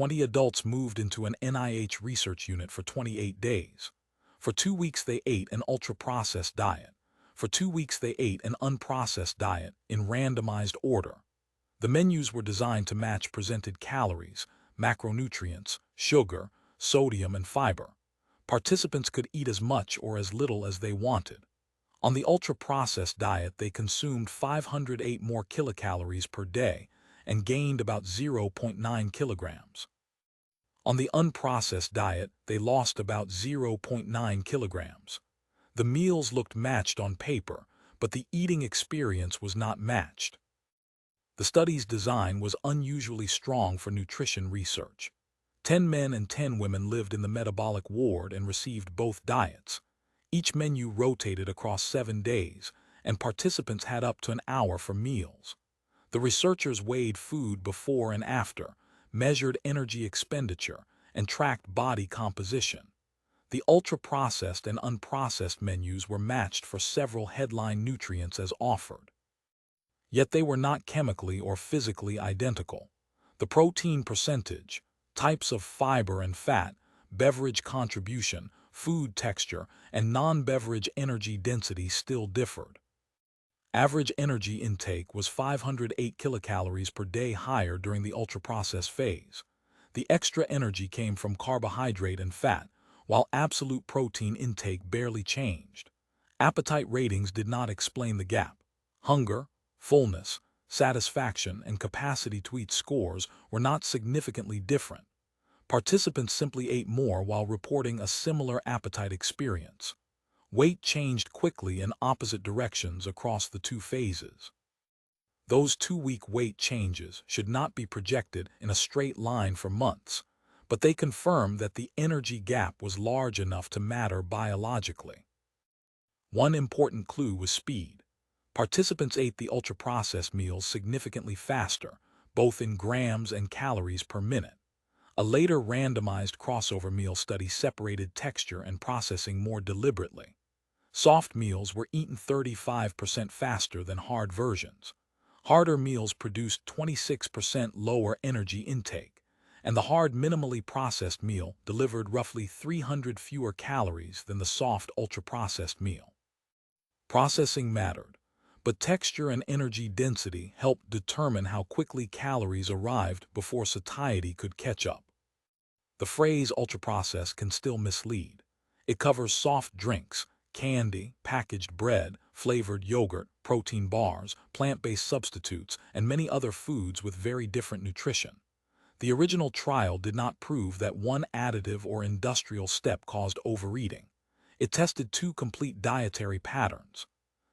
20 adults moved into an NIH research unit for 28 days. For 2 weeks they ate an ultra-processed diet. For 2 weeks they ate an unprocessed diet in randomized order. The menus were designed to match presented calories, macronutrients, sugar, sodium, and fiber. Participants could eat as much or as little as they wanted. On the ultra-processed diet, they consumed 508 more kilocalories per day and gained about 0.9 kilograms. On the unprocessed diet, they lost about 0.9 kilograms. The meals looked matched on paper, but the eating experience was not matched. The study's design was unusually strong for nutrition research. 10 men and 10 women lived in the metabolic ward and received both diets. Each menu rotated across 7 days, and participants had up to an hour for meals. The researchers weighed food before and after, measured energy expenditure, and tracked body composition. The ultra-processed and unprocessed menus were matched for several headline nutrients as offered. Yet they were not chemically or physically identical. The protein percentage, types of fiber and fat, beverage contribution, food texture, and non-beverage energy density still differed. Average energy intake was 508 kilocalories per day higher during the ultra-processed phase. The extra energy came from carbohydrate and fat, while absolute protein intake barely changed. Appetite ratings did not explain the gap. Hunger, fullness, satisfaction, and capacity to eat scores were not significantly different. Participants simply ate more while reporting a similar appetite experience. Weight changed quickly in opposite directions across the 2 phases. Those 2-week weight changes should not be projected in a straight line for months, but they confirmed that the energy gap was large enough to matter biologically. One important clue was speed. Participants ate the ultra-processed meals significantly faster, both in grams and calories per minute. A later randomized crossover meal study separated texture and processing more deliberately. Soft meals were eaten 35% faster than hard versions. Harder meals produced 26% lower energy intake, and the hard minimally processed meal delivered roughly 300 fewer calories than the soft ultra-processed meal. Processing mattered, but texture and energy density helped determine how quickly calories arrived before satiety could catch up. The phrase ultra-processed can still mislead. It covers soft drinks, candy, packaged bread, flavored yogurt, protein bars, plant-based substitutes, and many other foods with very different nutrition. The original trial did not prove that one additive or industrial step caused overeating. It tested 2 complete dietary patterns.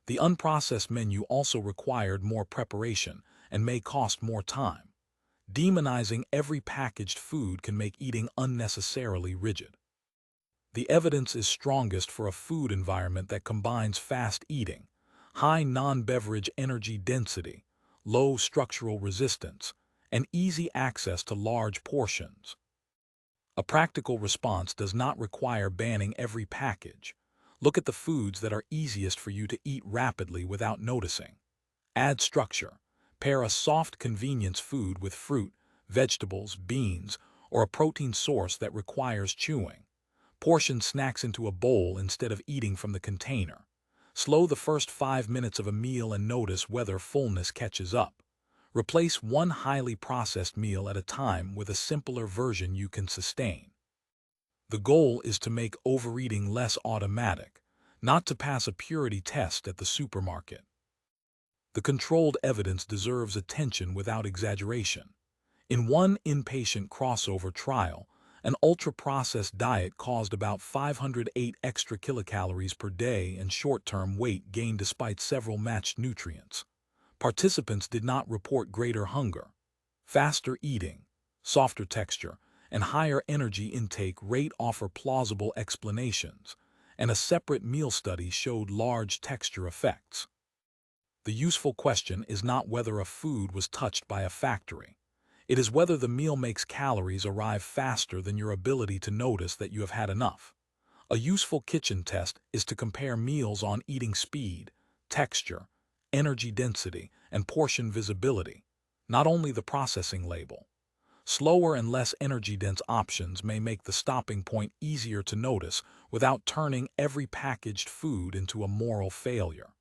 The unprocessed menu also required more preparation and may cost more time. Demonizing every packaged food can make eating unnecessarily rigid. The evidence is strongest for a food environment that combines fast eating, high non-beverage energy density, low structural resistance, and easy access to large portions. A practical response does not require banning every package. Look at the foods that are easiest for you to eat rapidly without noticing. Add structure. Pair a soft convenience food with fruit, vegetables, beans, or a protein source that requires chewing. Portion snacks into a bowl instead of eating from the container. Slow the first 5 minutes of a meal and notice whether fullness catches up. Replace one highly processed meal at a time with a simpler version you can sustain. The goal is to make overeating less automatic, not to pass a purity test at the supermarket. The controlled evidence deserves attention without exaggeration. In one inpatient crossover trial, an ultra-processed diet caused about 508 extra kilocalories per day and short-term weight gain despite several matched nutrients. Participants did not report greater hunger. Faster eating, softer texture, and higher energy intake rate offer plausible explanations, and a separate meal study showed large texture effects. The useful question is not whether a food was touched by a factory. It is whether the meal makes calories arrive faster than your ability to notice that you have had enough. A useful kitchen test is to compare meals on eating speed, texture, energy density, and portion visibility, not only the processing label. Slower and less energy-dense options may make the stopping point easier to notice without turning every packaged food into a moral failure.